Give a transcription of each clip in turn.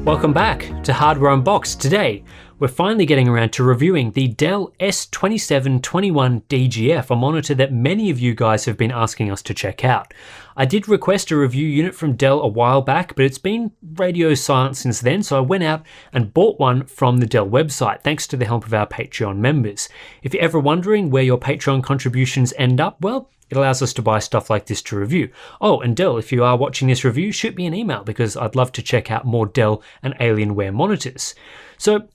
Welcome back to Hardware Unboxed. Today, we're finally getting around to reviewing the Dell S2721DGF, a monitor that many of you guys have been asking us to check out. I did request a review unit from Dell a while back, but it's been radio silent since then, so I went out and bought one from the Dell website, thanks to the help of our Patreon members. If you're ever wondering where your Patreon contributions end up, well, it allows us to buy stuff like this to review. Oh, and Dell, if you are watching this review, shoot me an email because I'd love to check out more Dell and Alienware monitors. So,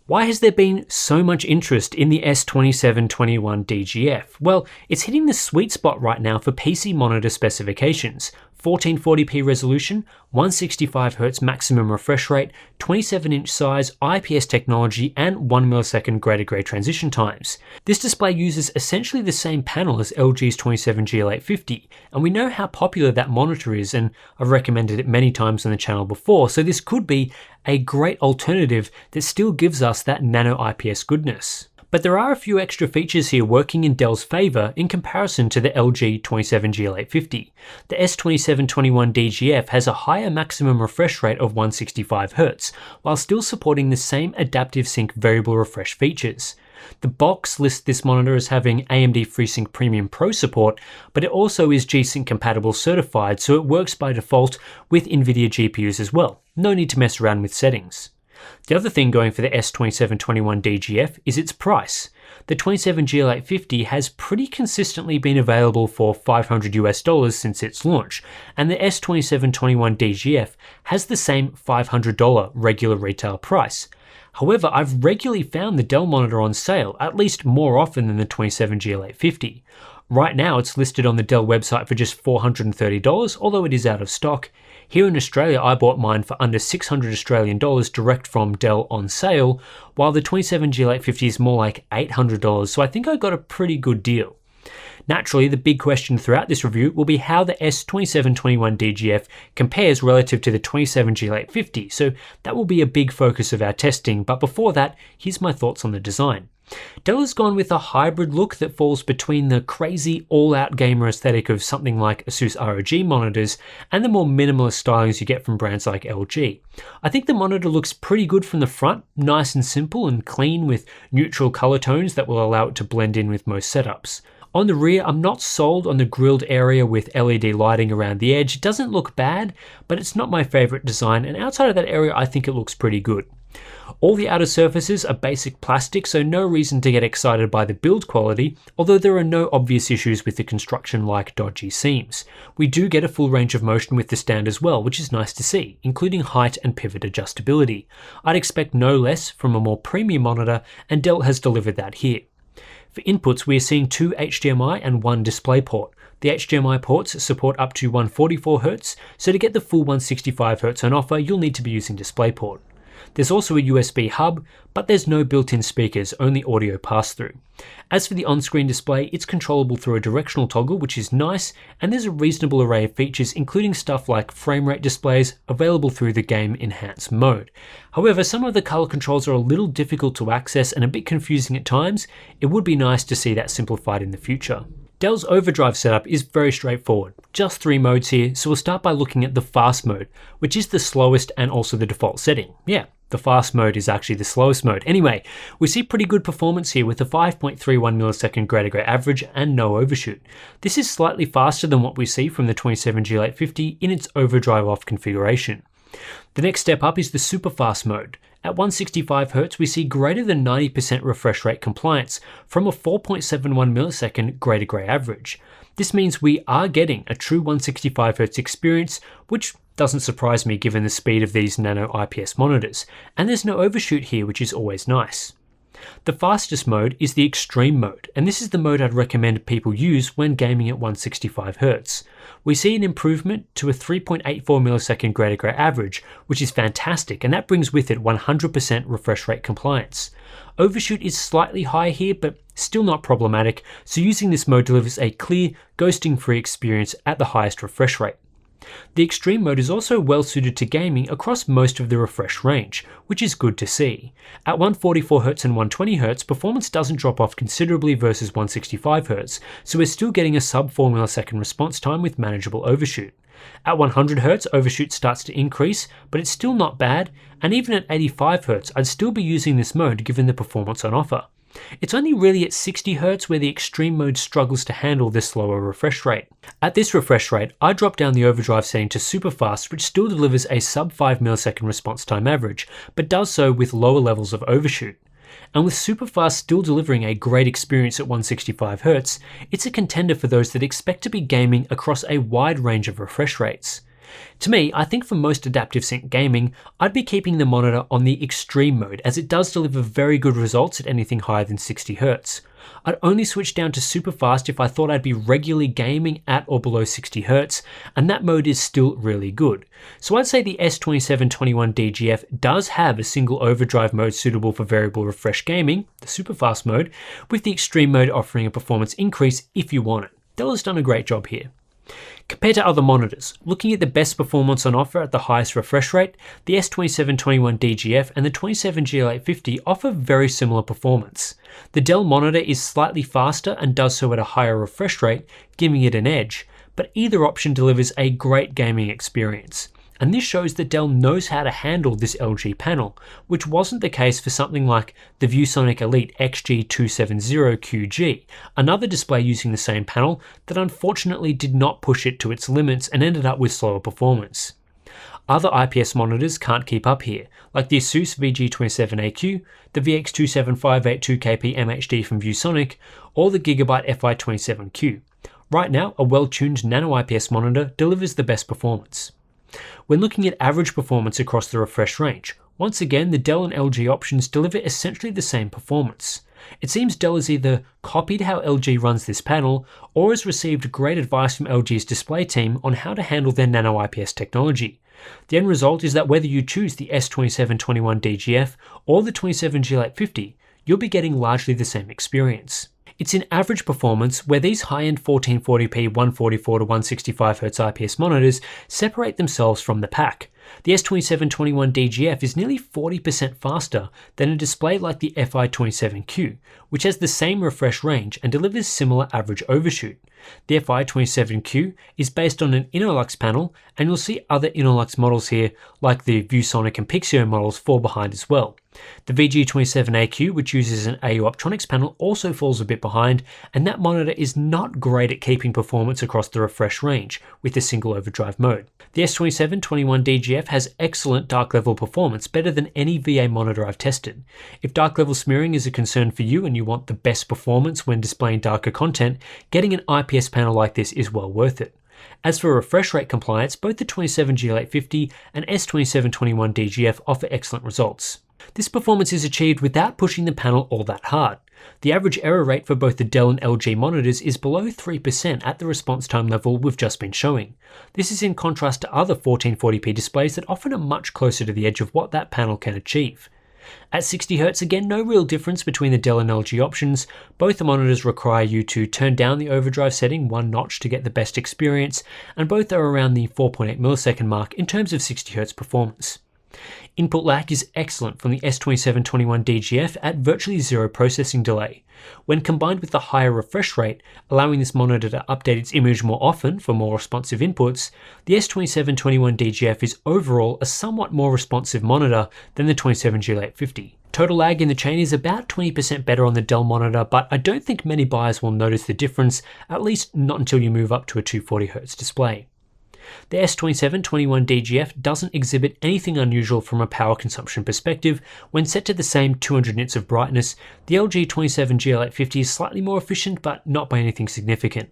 why has there been so much interest in the S2721DGF? Well, it's hitting the sweet spot right now for PC monitor specifications. 1440p resolution, 165Hz maximum refresh rate, 27-inch size, IPS technology, and 1 millisecond grey-to-grey transition times. This display uses essentially the same panel as LG's 27GL850, and we know how popular that monitor is, and I've recommended it many times on the channel before, so this could be a great alternative that still gives us that nano IPS goodness. But there are a few extra features here working in Dell's favour in comparison to the LG 27GL850. The S2721DGF has a higher maximum refresh rate of 165Hz, while still supporting the same adaptive sync variable refresh features. The box lists this monitor as having AMD FreeSync Premium Pro support, but it also is G-Sync compatible certified, so it works by default with NVIDIA GPUs as well. No need to mess around with settings. The other thing going for the S2721DGF is its price. The 27GL850 has pretty consistently been available for $500 since its launch, and the S2721DGF has the same $500 regular retail price. However, I've regularly found the Dell monitor on sale, at least more often than the 27GL850. Right now it's listed on the Dell website for just $430, although it is out of stock. Here in Australia, I bought mine for under $600 Australian direct from Dell on sale, while the 27GL850 is more like $800, so I think I got a pretty good deal. Naturally, the big question throughout this review will be how the S2721DGF compares relative to the 27GL850, so that will be a big focus of our testing, but before that, here's my thoughts on the design. Dell has gone with a hybrid look that falls between the crazy all-out gamer aesthetic of something like ASUS ROG monitors and the more minimalist stylings you get from brands like LG. I think the monitor looks pretty good from the front, nice and simple and clean with neutral color tones that will allow it to blend in with most setups. On the rear, I'm not sold on the grilled area with LED lighting around the edge. It doesn't look bad, but it's not my favorite design, and outside of that area I think it looks pretty good. All the outer surfaces are basic plastic, so no reason to get excited by the build quality, although there are no obvious issues with the construction like dodgy seams. We do get a full range of motion with the stand as well, which is nice to see, including height and pivot adjustability. I'd expect no less from a more premium monitor, and Dell has delivered that here. For inputs, we are seeing 2 HDMI and 1 DisplayPort. The HDMI ports support up to 144Hz, so to get the full 165Hz on offer, you'll need to be using DisplayPort. There's also a USB hub, but there's no built-in speakers, only audio pass-through. As for the on-screen display, it's controllable through a directional toggle, which is nice, and there's a reasonable array of features, including stuff like frame rate displays available through the Game Enhance mode. However, some of the color controls are a little difficult to access and a bit confusing at times. It would be nice to see that simplified in the future. Dell's overdrive setup is very straightforward, just 3 modes here, so we'll start by looking at the fast mode, which is the slowest and also the default setting. Yeah, the fast mode is actually the slowest mode. Anyway, we see pretty good performance here with a 5.31 millisecond grey-to-grey average and no overshoot. This is slightly faster than what we see from the 27GL850 in its overdrive off configuration. The next step up is the super fast mode. At 165Hz, we see greater than 90% refresh rate compliance from a 4.71 millisecond grey-to-grey average. This means we are getting a true 165Hz experience, which doesn't surprise me given the speed of these nano IPS monitors, and there's no overshoot here, which is always nice. The fastest mode is the extreme mode, and this is the mode I'd recommend people use when gaming at 165Hz. We see an improvement to a 3.84 millisecond grey-to-grey average, which is fantastic, and that brings with it 100% refresh rate compliance. Overshoot is slightly higher here, but still not problematic, so using this mode delivers a clear, ghosting-free experience at the highest refresh rate. The extreme mode is also well suited to gaming across most of the refresh range, which is good to see. At 144Hz and 120Hz, performance doesn't drop off considerably versus 165Hz, so we're still getting a sub 4 millisecond response time with manageable overshoot. At 100Hz, overshoot starts to increase, but it's still not bad, and even at 85Hz, I'd still be using this mode given the performance on offer. It's only really at 60Hz where the extreme mode struggles to handle this slower refresh rate. At this refresh rate, I drop down the overdrive setting to super fast, which still delivers a sub 5 millisecond response time average, but does so with lower levels of overshoot. And with super fast still delivering a great experience at 165Hz, it's a contender for those that expect to be gaming across a wide range of refresh rates. To me, I think for most adaptive sync gaming, I'd be keeping the monitor on the extreme mode as it does deliver very good results at anything higher than 60Hz. I'd only switch down to super fast if I thought I'd be regularly gaming at or below 60Hz, and that mode is still really good. So I'd say the S2721DGF does have a single overdrive mode suitable for variable refresh gaming, the super fast mode, with the extreme mode offering a performance increase if you want it. Dell has done a great job here. Compared to other monitors, looking at the best performance on offer at the highest refresh rate, the S2721DGF and the 27GL850 offer very similar performance. The Dell monitor is slightly faster and does so at a higher refresh rate, giving it an edge, but either option delivers a great gaming experience. And this shows that Dell knows how to handle this LG panel, which wasn't the case for something like the ViewSonic Elite XG270QG, another display using the same panel that unfortunately did not push it to its limits and ended up with slower performance. Other IPS monitors can't keep up here, like the Asus VG27AQ, the VX27582KP MHD from ViewSonic, or the Gigabyte FI27Q. Right now, a well-tuned nano IPS monitor delivers the best performance. When looking at average performance across the refresh range, once again the Dell and LG options deliver essentially the same performance. It seems Dell has either copied how LG runs this panel, or has received great advice from LG's display team on how to handle their nano IPS technology. The end result is that whether you choose the S2721DGF or the 27GL850, you'll be getting largely the same experience. It's in average performance where these high-end 1440p 144 to 165Hz IPS monitors separate themselves from the pack. The S2721DGF is nearly 40% faster than a display like the FI27Q, which has the same refresh range and delivers similar average overshoot. The FI27Q is based on an Innolux panel, and you'll see other Innolux models here, like the ViewSonic and Pixio models, fall behind as well. The VG27AQ, which uses an AU Optronics panel, also falls a bit behind, and that monitor is not great at keeping performance across the refresh range with a single overdrive mode. The S2721DGF has excellent dark level performance, better than any VA monitor I've tested. If dark level smearing is a concern for you and you want the best performance when displaying darker content, getting an IPS panel like this is well worth it. As for refresh rate compliance, both the 27GL850 and S2721DGF offer excellent results. This performance is achieved without pushing the panel all that hard. The average error rate for both the Dell and LG monitors is below 3% at the response time level we've just been showing. This is in contrast to other 1440p displays that often are much closer to the edge of what that panel can achieve. At 60Hz, again, no real difference between the Dell and LG options. Both the monitors require you to turn down the overdrive setting one notch to get the best experience, and both are around the 4.8 millisecond mark in terms of 60Hz performance. Input lag is excellent from the S2721DGF at virtually zero processing delay. When combined with the higher refresh rate, allowing this monitor to update its image more often for more responsive inputs, the S2721DGF is overall a somewhat more responsive monitor than the 27GL850. Total lag in the chain is about 20% better on the Dell monitor, but I don't think many buyers will notice the difference, at least not until you move up to a 240Hz display. The S2721DGF doesn't exhibit anything unusual from a power consumption perspective. When set to the same 200 nits of brightness, the LG 27GL850 is slightly more efficient, but not by anything significant.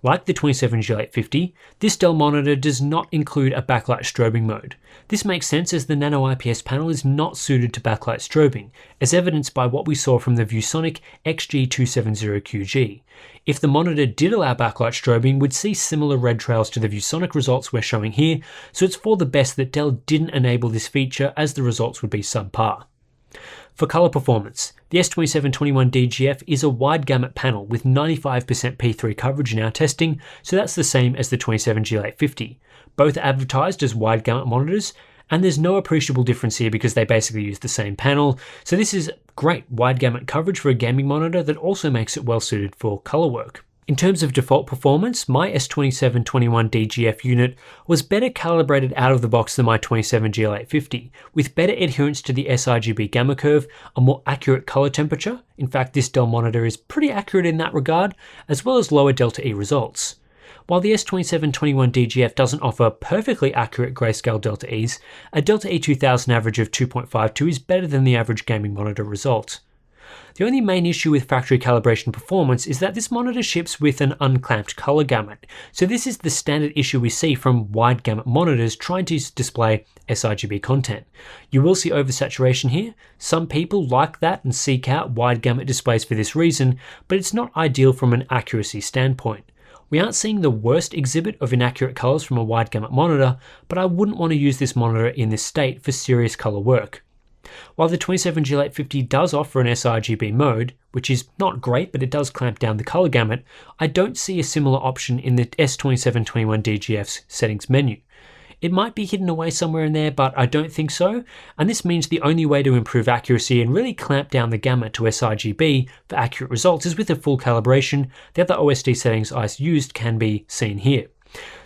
Like the 27GL850, this Dell monitor does not include a backlight strobing mode. This makes sense as the nano IPS panel is not suited to backlight strobing, as evidenced by what we saw from the ViewSonic XG270QG. If the monitor did allow backlight strobing, we'd see similar red trails to the ViewSonic results we're showing here, so it's for the best that Dell didn't enable this feature, as the results would be subpar. For color performance, the S2721DGF is a wide gamut panel with 95% P3 coverage in our testing, so that's the same as the 27G850. Both are advertised as wide gamut monitors, and there's no appreciable difference here because they basically use the same panel, so this is great wide gamut coverage for a gaming monitor that also makes it well suited for color work. In terms of default performance, my S2721DGF unit was better calibrated out of the box than my 27G850, with better adherence to the sRGB gamma curve, a more accurate color temperature. In fact, this Dell monitor is pretty accurate in that regard, as well as lower delta E results. While the S2721DGF doesn't offer perfectly accurate grayscale delta E's, a delta E 2000 average of 2.52 is better than the average gaming monitor result. The only main issue with factory calibration performance is that this monitor ships with an unclamped color gamut, so this is the standard issue we see from wide gamut monitors trying to display sRGB content. You will see oversaturation here. Some people like that and seek out wide gamut displays for this reason, but it's not ideal from an accuracy standpoint. We aren't seeing the worst exhibit of inaccurate colors from a wide gamut monitor, but I wouldn't want to use this monitor in this state for serious color work. While the 27G850 does offer an sRGB mode, which is not great but it does clamp down the color gamut, I don't see a similar option in the S2721DGF's settings menu. It might be hidden away somewhere in there, but I don't think so, and this means the only way to improve accuracy and really clamp down the gamut to sRGB for accurate results is with a full calibration. The other OSD settings I used can be seen here.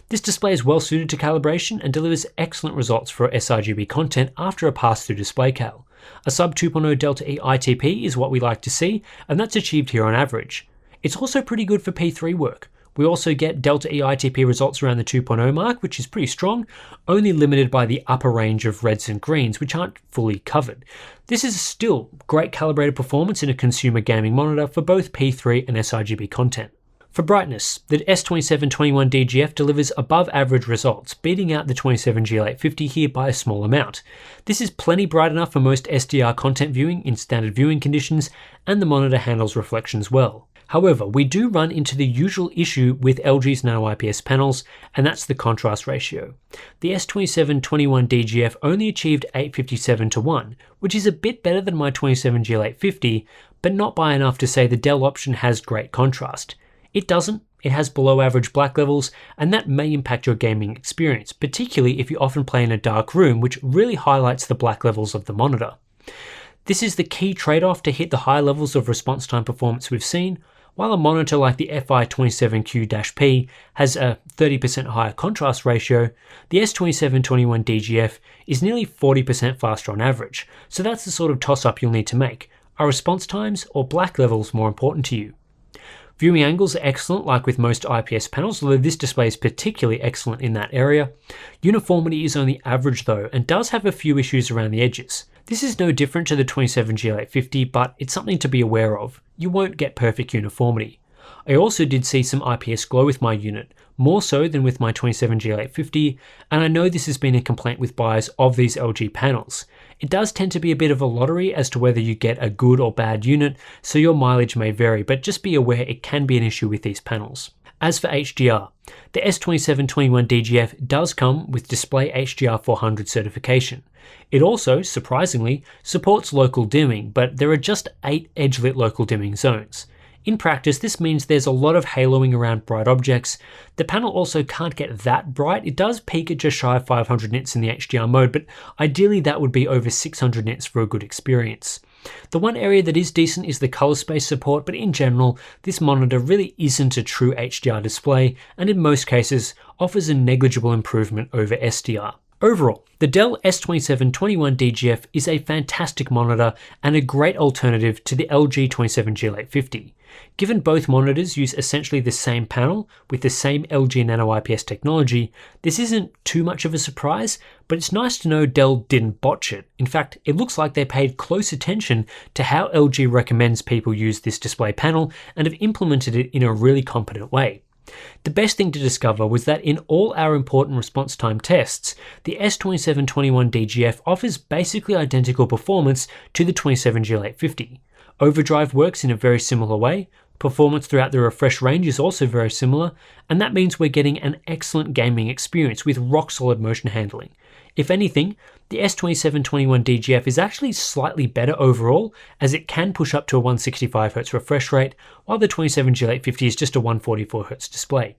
This display is well suited to calibration and delivers excellent results for sRGB content after a pass-through display cal. A sub 2.0 delta E ITP is what we like to see, and that's achieved here on average. It's also pretty good for P3 work. We also get delta E ITP results around the 2.0 mark, which is pretty strong, only limited by the upper range of reds and greens, which aren't fully covered. This is still great calibrated performance in a consumer gaming monitor for both P3 and sRGB content. For brightness, the S2721DGF delivers above average results, beating out the 27G850 here by a small amount. This is plenty bright enough for most SDR content viewing in standard viewing conditions, and the monitor handles reflections well. However, we do run into the usual issue with LG's nano IPS panels, and that's the contrast ratio. The S2721DGF only achieved 857:1, which is a bit better than my 27G850, but not by enough to say the Dell option has great contrast. It doesn't. It has below average black levels, and that may impact your gaming experience, particularly if you often play in a dark room, which really highlights the black levels of the monitor. This is the key trade-off to hit the high levels of response time performance we've seen. While a monitor like the FI27Q-P has a 30% higher contrast ratio, the S2721DGF is nearly 40% faster on average, so that's the sort of toss-up you'll need to make. Are response times or black levels more important to you? Viewing angles are excellent like with most IPS panels, although this display is particularly excellent in that area. Uniformity is only average though, and does have a few issues around the edges. This is no different to the 27G850, but it's something to be aware of. You won't get perfect uniformity. I also did see some IPS glow with my unit, more so than with my 27G850, and I know this has been a complaint with buyers of these LG panels. It does tend to be a bit of a lottery as to whether you get a good or bad unit, so your mileage may vary, but just be aware it can be an issue with these panels. As for HDR, the S2721DGF does come with Display HDR 400 certification. It also, surprisingly, supports local dimming, but there are just 8 edge-lit local dimming zones. In practice, this means there's a lot of haloing around bright objects. The panel also can't get that bright. It does peak at just shy of 500 nits in the HDR mode, but ideally that would be over 600 nits for a good experience. The one area that is decent is the color space support, but in general, this monitor really isn't a true HDR display, and in most cases offers a negligible improvement over SDR. Overall, the Dell S2721DGF is a fantastic monitor and a great alternative to the LG 27G850. Given both monitors use essentially the same panel with the same LG Nano IPS technology, this isn't too much of a surprise, but it's nice to know Dell didn't botch it. In fact, it looks like they paid close attention to how LG recommends people use this display panel and have implemented it in a really competent way. The best thing to discover was that in all our important response time tests, the S2721DGF offers basically identical performance to the 27G850. Overdrive works in a very similar way, performance throughout the refresh range is also very similar, and that means we're getting an excellent gaming experience with rock-solid motion handling. If anything, The S2721DGF is actually slightly better overall, as it can push up to a 165Hz refresh rate, while the 27G850 is just a 144Hz display.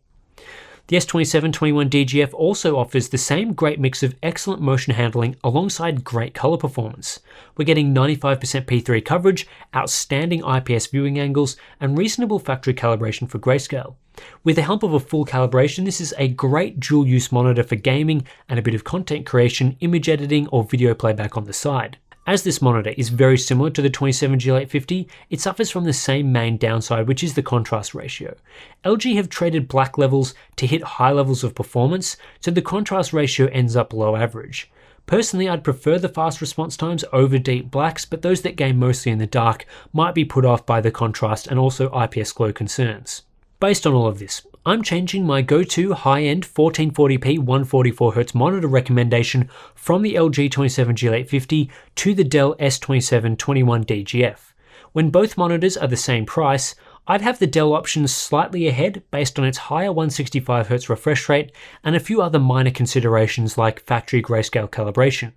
The S2721DGF also offers the same great mix of excellent motion handling alongside great color performance. We're getting 95% P3 coverage, outstanding IPS viewing angles, and reasonable factory calibration for grayscale. With the help of a full calibration, this is a great dual-use monitor for gaming and a bit of content creation, image editing, or video playback on the side. As this monitor is very similar to the 27G850, it suffers from the same main downside, which is the contrast ratio. LG have traded black levels to hit high levels of performance, so the contrast ratio ends up below average. Personally, I'd prefer the fast response times over deep blacks, but those that game mostly in the dark might be put off by the contrast and also IPS glow concerns. Based on all of this, I'm changing my go-to high-end 1440p 144Hz monitor recommendation from the LG 27G850 to the Dell S2721DGF. When both monitors are the same price, I'd have the Dell option slightly ahead based on its higher 165Hz refresh rate and a few other minor considerations like factory grayscale calibration.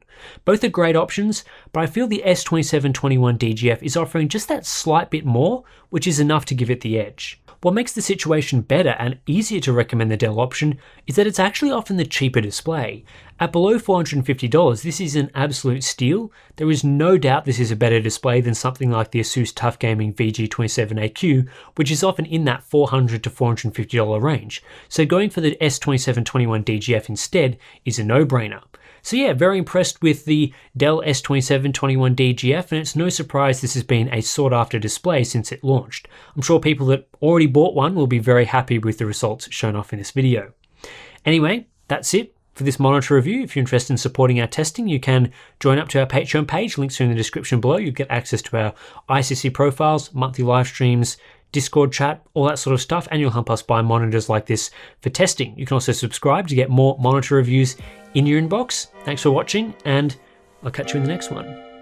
Both are great options, but I feel the S2721DGF is offering just that slight bit more, which is enough to give it the edge. What makes the situation better and easier to recommend the Dell option is that it's actually often the cheaper display. At below $450, this is an absolute steal. There is no doubt this is a better display than something like the Asus TUF Gaming VG27AQ, which is often in that $400 to $450 range. So going for the S2721DGF instead is a no-brainer. So yeah, very impressed with the Dell S2721DGF, and it's no surprise this has been a sought-after display since it launched. I'm sure people that already bought one will be very happy with the results shown off in this video. Anyway, that's it for this monitor review. If you're interested in supporting our testing, you can join up to our Patreon page. Links are in the description below. You'll get access to our ICC profiles, monthly live streams, Discord chat, all that sort of stuff, and you'll help us buy monitors like this for testing. You can also subscribe to get more monitor reviews in your inbox. Thanks for watching, and I'll catch you in the next one.